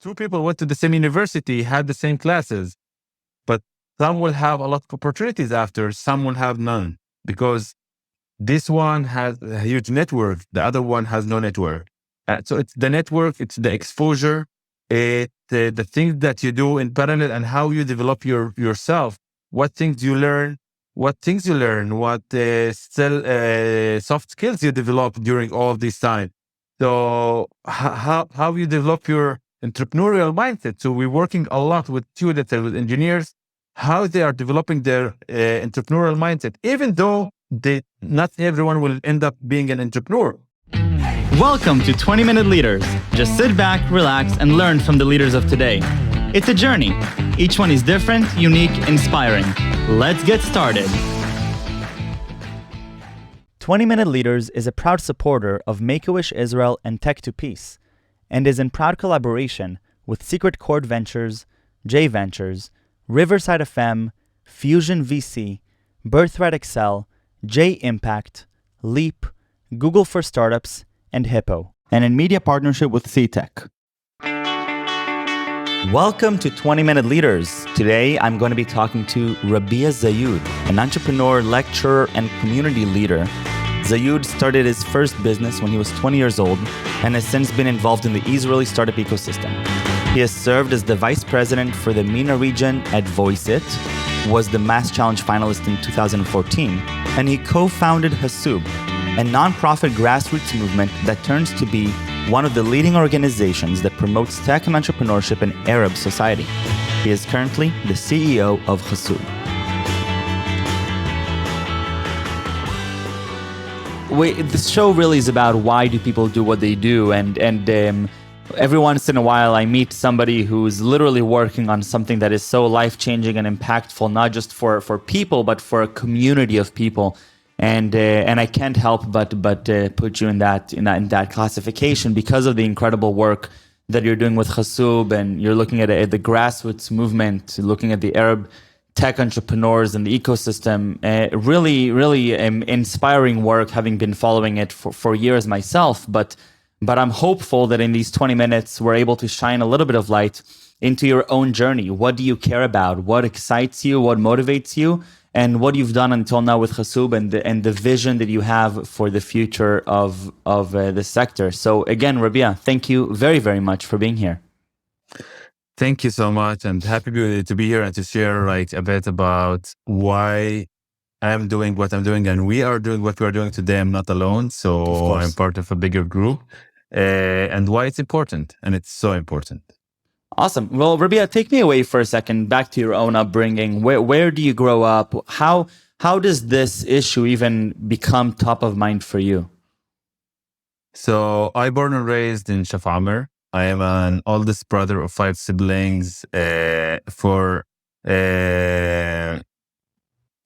two people went to the same university, had the same classes, but some will have a lot of opportunities after, some will have none, because this one has a huge network, the other one has no network. So it's the network, it's the exposure, the things that you do in parallel and how you develop yourself, what things you learn, what soft skills you develop during all of this time. So how you develop your entrepreneurial mindset. So we're working a lot with students and with engineers, how they are developing their entrepreneurial mindset, even though not everyone will end up being an entrepreneur. Welcome to 20-Minute Leaders. Just sit back, relax, and learn from the leaders of today. It's a journey. Each one is different, unique, inspiring. Let's get started. 20-Minute Leaders is a proud supporter of Make-A-Wish Israel and Tech to Peace, and is in proud collaboration with Secret Chord Ventures, J Ventures, Riverside FM, Fusion VC, Birthright Excel, J Impact, Leap, Google for Startups, and Hippo, and in media partnership with CTech. Welcome to 20-Minute Leaders. Today, I'm going to be talking to Rabea Zioud, an entrepreneur, lecturer, and community leader. Zioud started his first business when he was 20 years old and has since been involved in the Israeli startup ecosystem. He has served as the vice president for the MENA region at Voiceitt, was the Masschallenge Finalist in 2014, and he co-founded Hasoub, a non-profit grassroots movement that turns to be one of the leading organizations that promotes tech and entrepreneurship in Arab society. He is currently the CEO of Hasoub. This show really is about why do people do what they do, and every once in a while I meet somebody who's literally working on something that is so life-changing and impactful, not just for people, but for a community of people. And I can't help but put you in that classification because of the incredible work that you're doing with Hasoub, and you're looking at the grassroots movement, looking at the Arab tech entrepreneurs and the ecosystem. Really inspiring work, having been following it for years myself. But I'm hopeful that in these 20 minutes, we're able to shine a little bit of light into your own journey. What do you care about? What excites you? What motivates you? And what you've done until now with Hasoub, and the vision that you have for the future of this sector. So again, Rabea, thank you very, very much for being here. Thank you so much. I'm happy to be here and to share a bit about why I'm doing what I'm doing, and we are doing what we're doing today. I'm not alone, so I'm part of a bigger group, and why it's important, and it's so important. Awesome. Well, Rabea, take me away for a second, back to your own upbringing. Where do you grow up? How does this issue even become top of mind for you? So I born and raised in Shafamar. I am an oldest brother of 5 siblings, for an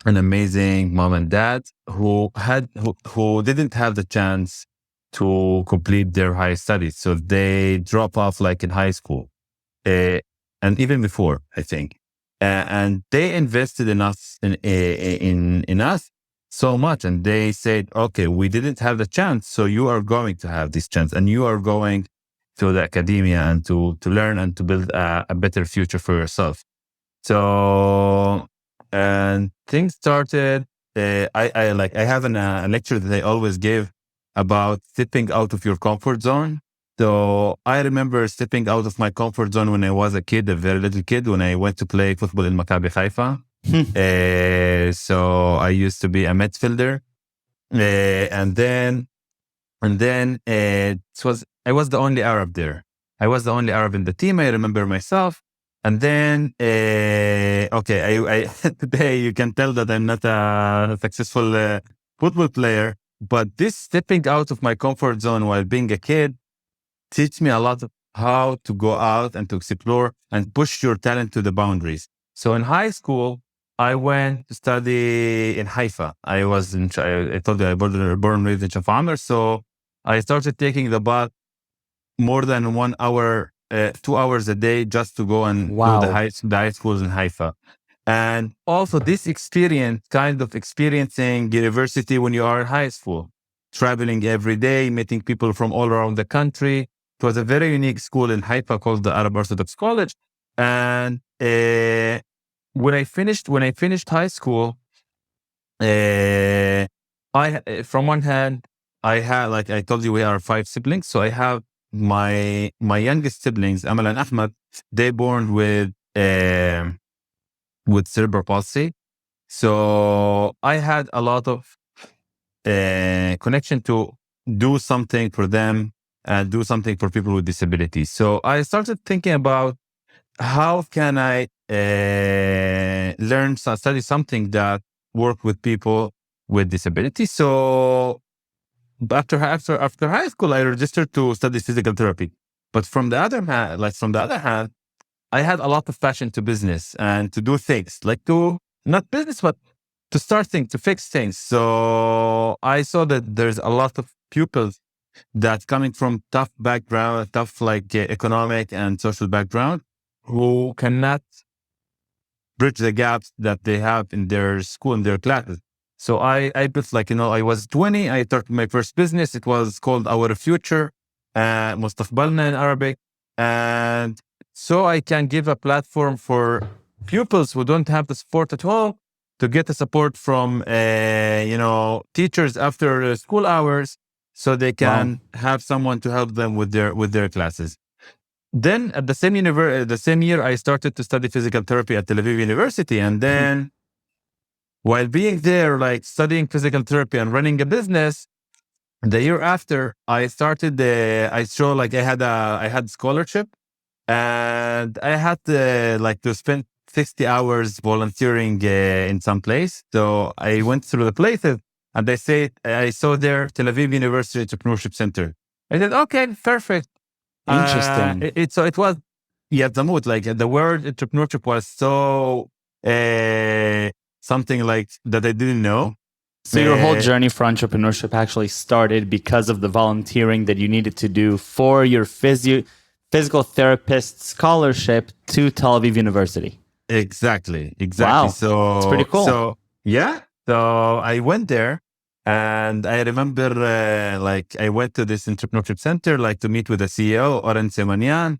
amazing mom and dad who didn't have the chance to complete their high studies. So they drop off in high school. And even before, I think, and they invested in us, in us so much, and they said, "Okay, we didn't have the chance, so you are going to have this chance, and you are going to the academia and to learn and to build a better future for yourself." So, and things started. I have a lecture that I always give about stepping out of your comfort zone. So I remember stepping out of my comfort zone when I was a kid, a very little kid, when I went to play football in Maccabi Haifa. So I used to be a midfielder, and then I was the only Arab there. I was the only Arab in the team. I remember myself, and then I today you can tell that I'm not a successful football player, but this stepping out of my comfort zone while being a kid teach me a lot of how to go out and to explore and push your talent to the boundaries. So in high school, I went to study in Haifa. I told you I was born and raised in Shafamar. So I started taking the bus more than 1 hour, 2 hours a day just to go and do the high schools in Haifa. And also this experience, kind of experiencing university when you are in high school, traveling every day, meeting people from all around the country, It was a very unique school in Haifa called the Arab Orthodox College. And when I finished high school, from one hand, I had, like I told you, we are 5 siblings. So I have my youngest siblings, Amal and Ahmad. They born with cerebral palsy. So I had a lot of connection to do something for them and do something for people with disabilities. So I started thinking about how can I study something that work with people with disabilities. So after high school, I registered to study physical therapy. But from the other hand, I had a lot of passion to business and to do things, like to not business, but to start things, to fix things. So I saw that there's a lot of pupils that coming from tough background, economic and social background, who cannot bridge the gaps that they have in their school, in their classes. So I built, I was 20, I started my first business. It was called Our Future, Mustaqbalna in Arabic. And so I can give a platform for pupils who don't have the support at all to get the support from, teachers after school hours, so they can have someone to help them with their classes. Then at the same year, I started to study physical therapy at Tel Aviv University. And then while being there, like studying physical therapy and running a business, the year after, I started, I had scholarship, and I had to spend 60 hours volunteering in some place. So I went through the places, and I saw there Tel Aviv University Entrepreneurship Center. I said, okay, perfect. Interesting. It was, Zamut, like the word entrepreneurship was so something like that I didn't know. So your whole journey for entrepreneurship actually started because of the volunteering that you needed to do for your physical therapist scholarship to Tel Aviv University. Exactly. Wow. So it's pretty cool. So I went there, and I remember I went to this entrepreneurship center to meet with the CEO, Oren Semanian,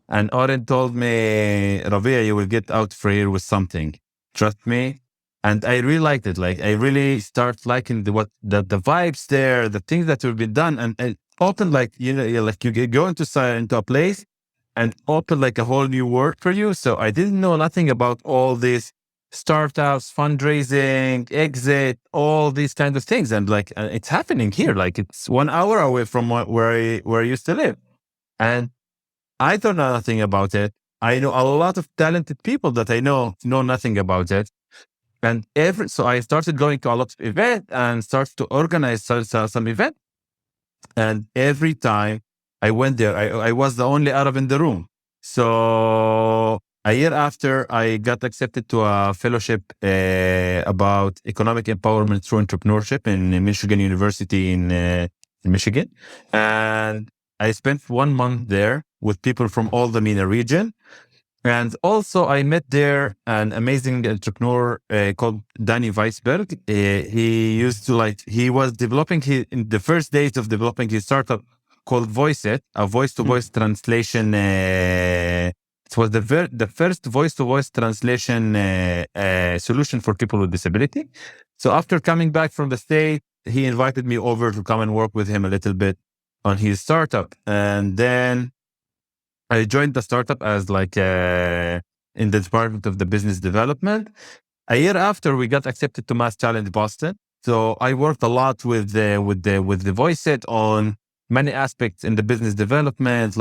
and Oren told me, Rabea, you will get out for here with something. Trust me. And I really liked it. I really start liking the vibes there, the things that will be done, and open you go into a place and open a whole new world for you. So I didn't know nothing about all these startups, fundraising, exit, all these kinds of things, and it's happening here. It's 1 hour away from where I used to live, and I don't know nothing about it. I know a lot of talented people that I know nothing about it. And so I started going to a lot of events and started to organize some event. And every time I went there, I was the only Arab in the room. So a year after, I got accepted to a fellowship about economic empowerment through entrepreneurship in Michigan University in Michigan. And I spent 1 month there with people from all the MENA region. And also I met there an amazing entrepreneur called Danny Weisberg. He was developing in the first days of developing his startup called Voiceitt, a voice-to-voice translation. It was the first voice-to-voice translation solution for people with disability. So after coming back from the States, he invited me over to come and work with him a little bit on his startup. And then I joined the startup as in the department of the business development. A year after, we got accepted to Masschallenge Boston. So I worked a lot with the Voiceitt on many aspects in the business development,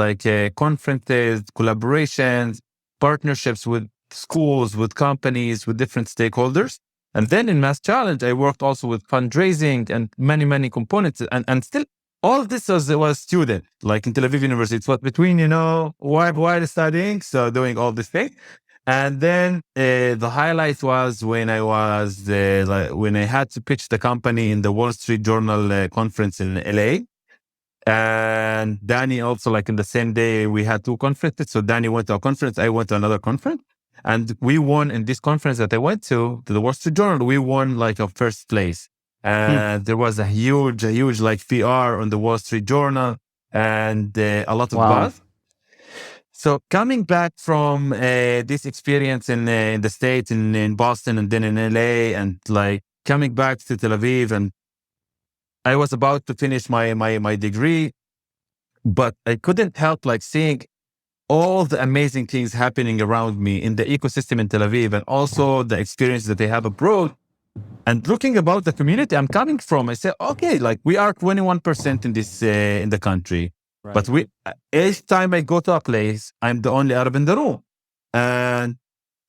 conferences, collaborations, partnerships with schools, with companies, with different stakeholders. And then in Masschallenge, I worked also with fundraising and many components, and still. All of this was student, in Tel Aviv University. It was between, while studying, so doing all this thing. And then the highlight was when when I had to pitch the company in the Wall Street Journal conference in LA. And Danny also, in the same day, we had 2 conferences. So Danny went to a conference, I went to another conference. And we won in this conference that I went to the Wall Street Journal, we won a first place. And there was a huge PR on the Wall Street Journal. and a lot of Wow. buzz. So coming back from this experience in the States, in Boston and then in LA, and like coming back to Tel Aviv, and I was about to finish my degree, but I couldn't help like seeing all the amazing things happening around me in the ecosystem in Tel Aviv, and also the experience that they have abroad. And looking about the community I'm coming from, I say, okay, like we are 21% in this in the country, but we each time I go to a place, I'm the only Arab in the room. And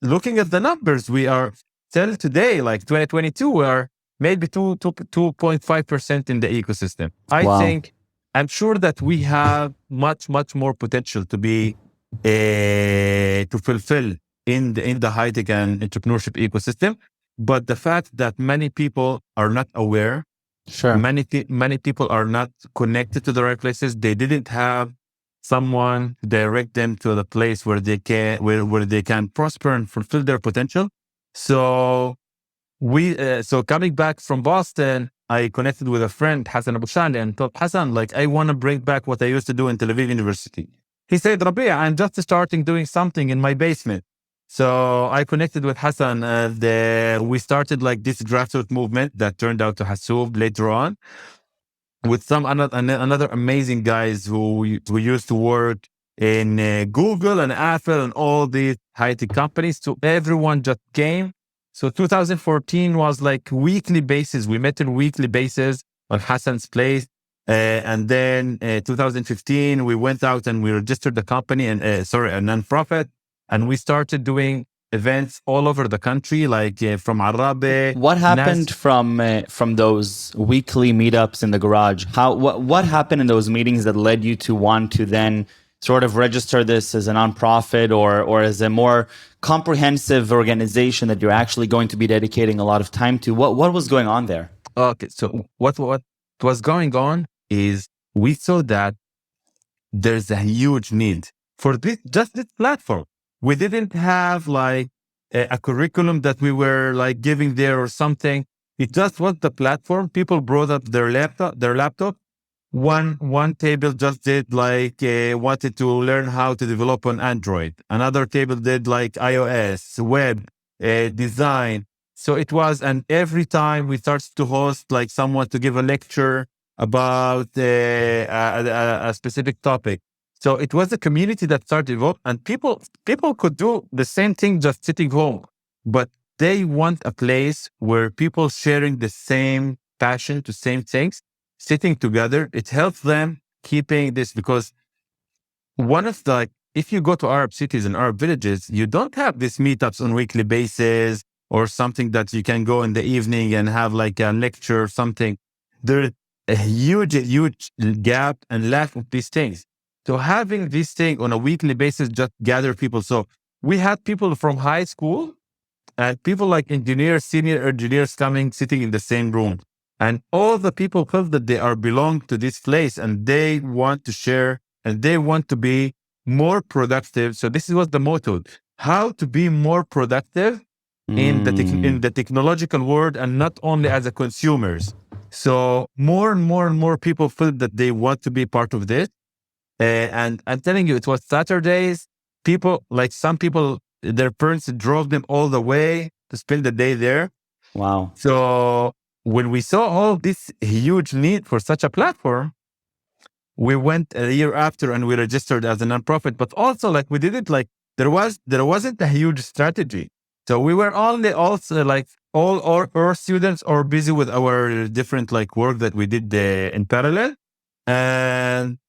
looking at the numbers, we are still today, like 2022, we are maybe 2.5% in the ecosystem. I Wow. think I'm sure that we have much more potential to be to fulfill in the high tech and entrepreneurship ecosystem. But the fact that many people are not aware, Sure. many people are not connected to the right places. They didn't have someone to direct them to the place where they can where they can prosper and fulfill their potential. So so coming back from Boston, I connected with a friend, Hassan Abu Shali, and told Hassan, like, I want to bring back what I used to do in Tel Aviv University. He said, Rabea, I'm just starting doing something in my basement. So I connected with Hassan, and we started like this grassroots movement that turned out to Hasoub later on, with some another amazing guys who used to work in Google and Apple and all these high tech companies. So everyone just came. So 2014 was like weekly basis. We met on weekly basis on Hassan's place. And then 2015, we went out and we registered the company and a non-profit. And we started doing events all over the country, like from Arabe. What happened from those weekly meetups in the garage? What happened in those meetings that led you to want to then sort of register this as a nonprofit or as a more comprehensive organization that you're actually going to be dedicating a lot of time to? What was going on there? Okay, so what was going on is we saw that there's a huge need for just this platform. We didn't have like a curriculum that we were like giving there or something. It just was the platform. People brought up their laptop. One table just did like wanted to learn how to develop on Android. Another table did like iOS, web, design. So it was, and every time we started to host like someone to give a lecture about a specific topic. So it was a community that started evolve, and people could do the same thing just sitting home, but they want a place where people sharing the same passion to same things, sitting together. It helps them keeping this, because one of the, like, if you go to Arab cities and Arab villages, you don't have these meetups on weekly basis or something that you can go in the evening and have like a lecture or something. There's a huge gap and lack of these things. So having this thing on a weekly basis just gather people. So we had people from high school and people like engineers, senior engineers coming, sitting in the same room. And all the people felt that they are belong to this place and they want to share and they want to be more productive. So this was the motto: how to be more productive in the technological world, and not only as a consumers. So more and more people feel that they want to be part of this. And I'm telling you, it was Saturdays. People, like some people, their parents drove them all the way to spend the day there. Wow. So when we saw all this huge need for such a platform, we went a year after and we registered as a nonprofit. But also, like, we did it like there wasn't a huge strategy. So we were only also like all our students are busy with our different like work that we did in parallel, and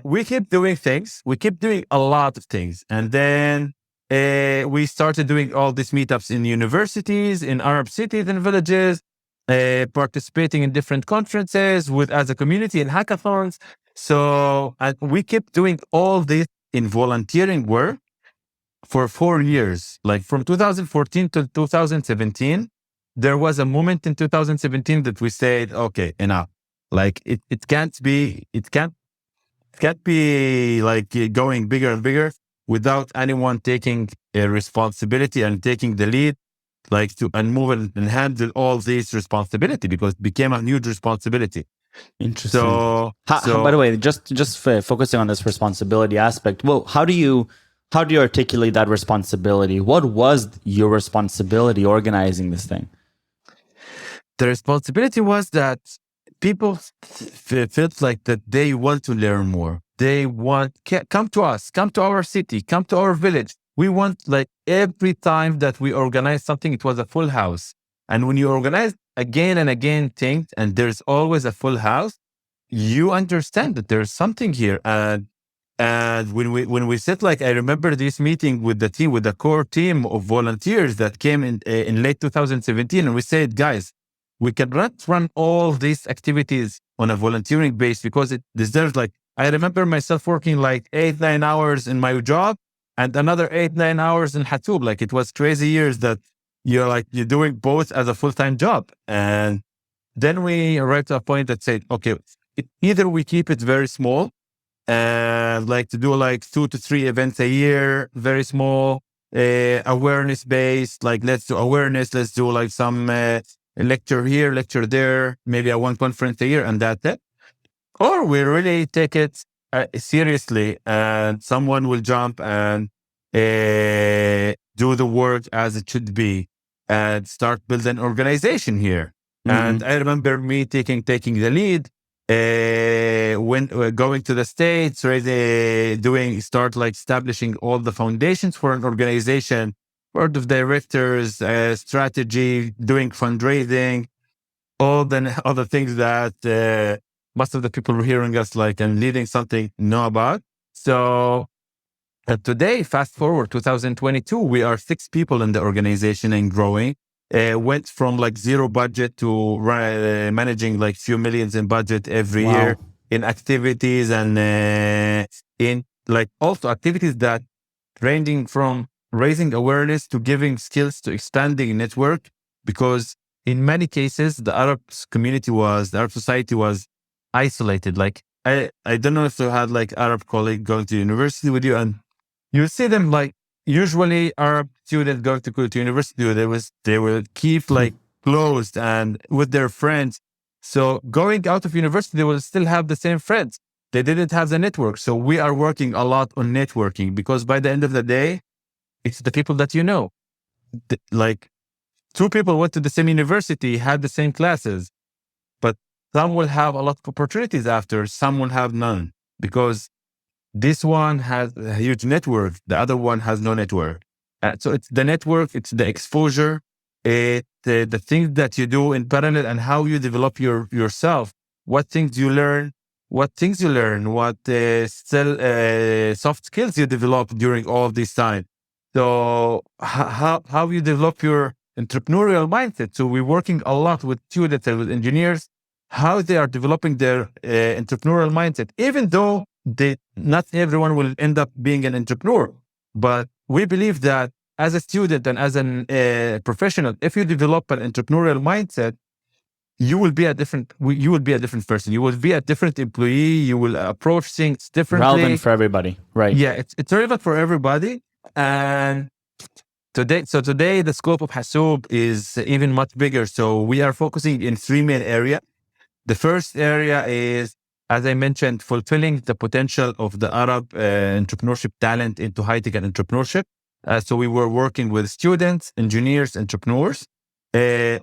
we keep doing things. We keep doing a lot of things, and then we started doing all these meetups in universities, in Arab cities and villages, participating in different conferences with as a community in hackathons. So we kept doing all this in volunteering work for 4 years, like from 2014 to 2017. There was a moment in 2017 that we said, okay, enough. Like it can't be like going bigger and bigger without anyone taking a responsibility and taking the lead, like to and move and handle all this responsibility, because it became a huge responsibility. Interesting. So, By the so way, focusing on this responsibility aspect. Well, how do you articulate that responsibility? What was your responsibility organizing this thing? the responsibility was that people felt like that they want to learn more. They want, come to us, come to our city, come to our village. We want, like, every time that we organize something, it was a full house. And when you organize again and again things, and there's always a full house, you understand that there's something here. And when we sit, like, I remember this meeting with the team, with the core team of volunteers that came in late 2017, and we said, guys, we cannot run all these activities on a volunteering base because it deserves, like, I remember myself working like 8-9 hours in my job and another 8-9 hours in Hasoub. Like, it was crazy years that you're doing both as a full-time job. And then we arrived to a point that said, okay, either we keep it very small and like to do like 2 to 3 events a year, very small, awareness based, like let's do awareness, let's do like some lecture here, lecture there, maybe a one conference a year, and that's it. Or we really take it seriously, and someone will jump and do the work as it should be and start building an organization here. And I remember me taking the lead when going to the States, really start like establishing all the foundations for an organization, board of directors, strategy, doing fundraising, all the other things that most of the people hearing us like and leading something know about. So today, fast forward 2022, we are 6 people in the organization and growing. Went from like zero budget to managing like few millions in budget every year in activities and in like also activities that ranging from raising awareness to giving skills to expanding network, because in many cases the Arab society was isolated. Like I don't know if you had like Arab colleague going to university with you, and you see them like usually Arab students going to university, they will keep like closed and with their friends. So going out of university, they will still have the same friends. They didn't have the network. So we are working a lot on networking, because by the end of the day, it's the people that you know. Like 2 people went to the same university, had the same classes, but some will have a lot of opportunities after, some will have none, because this one has a huge network, the other one has no network. So it's the network, it's the exposure, the things that you do in parallel and how you develop yourself, what things you learn, what soft skills you develop during all this time. So how you develop your entrepreneurial mindset. So we're working a lot with students and with engineers, how they are developing their entrepreneurial mindset, even though not everyone will end up being an entrepreneur. But we believe that as a student and as a professional, if you develop an entrepreneurial mindset, you will be a different person. You will be a different employee. You will approach things differently. Relevant for everybody, right? Yeah, it's relevant for everybody. And today the scope of Hasoub is even much bigger. So we are focusing in 3 main areas. The first area is, as I mentioned, fulfilling the potential of the Arab entrepreneurship talent into high-tech and entrepreneurship. So we were working with students, engineers, entrepreneurs.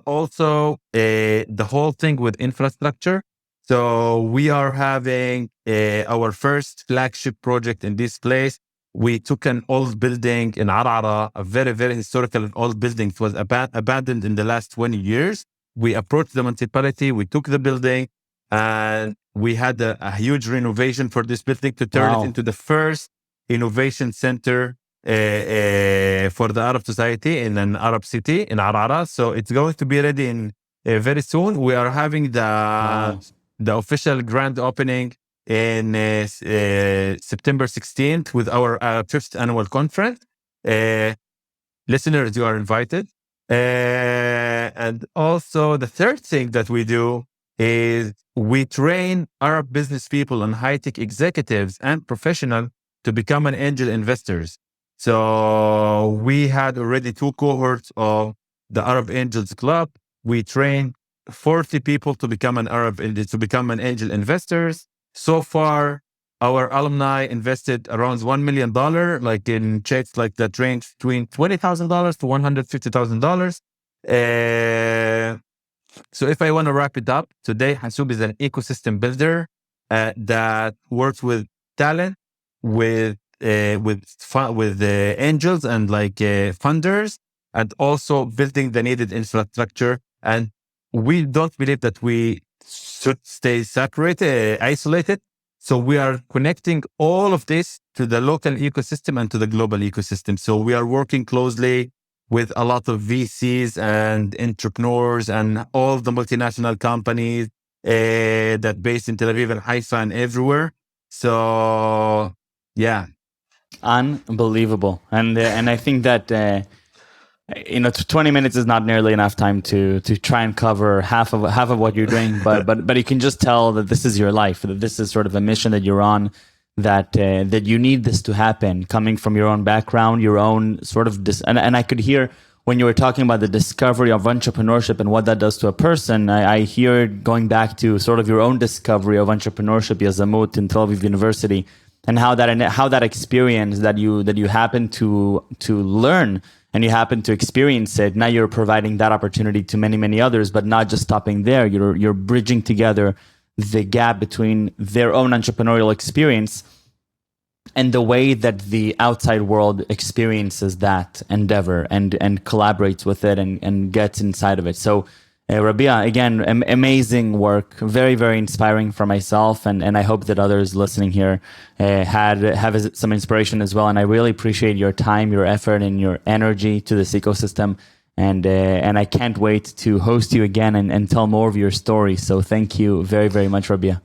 Also, the whole thing with infrastructure. So we are having our first flagship project in this place. We took an old building in Arara, a very, very historical old building. It was abandoned in the last 20 years. We approached the municipality, we took the building, and we had a huge renovation for this building to turn it into the first innovation center for the Arab society in an Arab city in Arara. So it's going to be ready in very soon. We are having the official grand opening in September 16th with our 5th annual conference. Listeners, you are invited. And also the third thing that we do is we train Arab business people and high-tech executives and professionals to become an angel investors. So we had already 2 cohorts of the Arab Angels Club. We train 40 people to become an angel investors. So far, our alumni invested around $1 million, like in checks like that range between $20,000 to $150,000. So if I want to wrap it up, today Hasoub is an ecosystem builder that works with talent, with angels and like funders, and also building the needed infrastructure. And we don't believe that we should stay separated, isolated. So we are connecting all of this to the local ecosystem and to the global ecosystem. So we are working closely with a lot of VCs and entrepreneurs and all the multinational companies that based in Tel Aviv and Haifa and everywhere. So, yeah. Unbelievable. And I think that 20 minutes is not nearly enough time to try and cover half of what you're doing, but you can just tell that this is your life, that this is sort of a mission that you're on, that you need this to happen, coming from your own background, your own sort of and I could hear when you were talking about the discovery of entrepreneurship and what that does to a person. I hear going back to sort of your own discovery of entrepreneurship, Yazamut in Tel Aviv University, and how that experience that you happen to learn and you happen to experience it. Now you're providing that opportunity to many others, but not just stopping there. You're bridging together the gap between their own entrepreneurial experience and the way that the outside world experiences that endeavor and collaborates with it and gets inside of it. So Rabea, again, amazing work, very, very inspiring for myself, and I hope that others listening here have some inspiration as well. And I really appreciate your time, your effort, and your energy to this ecosystem. And I can't wait to host you again and tell more of your story. So thank you very, very much, Rabea.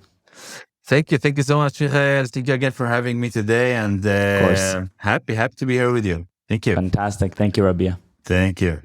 Thank you so much, Michael. Thank you again for having me today, and of course, happy to be here with you. Thank you. Fantastic. Thank you, Rabea. Thank you.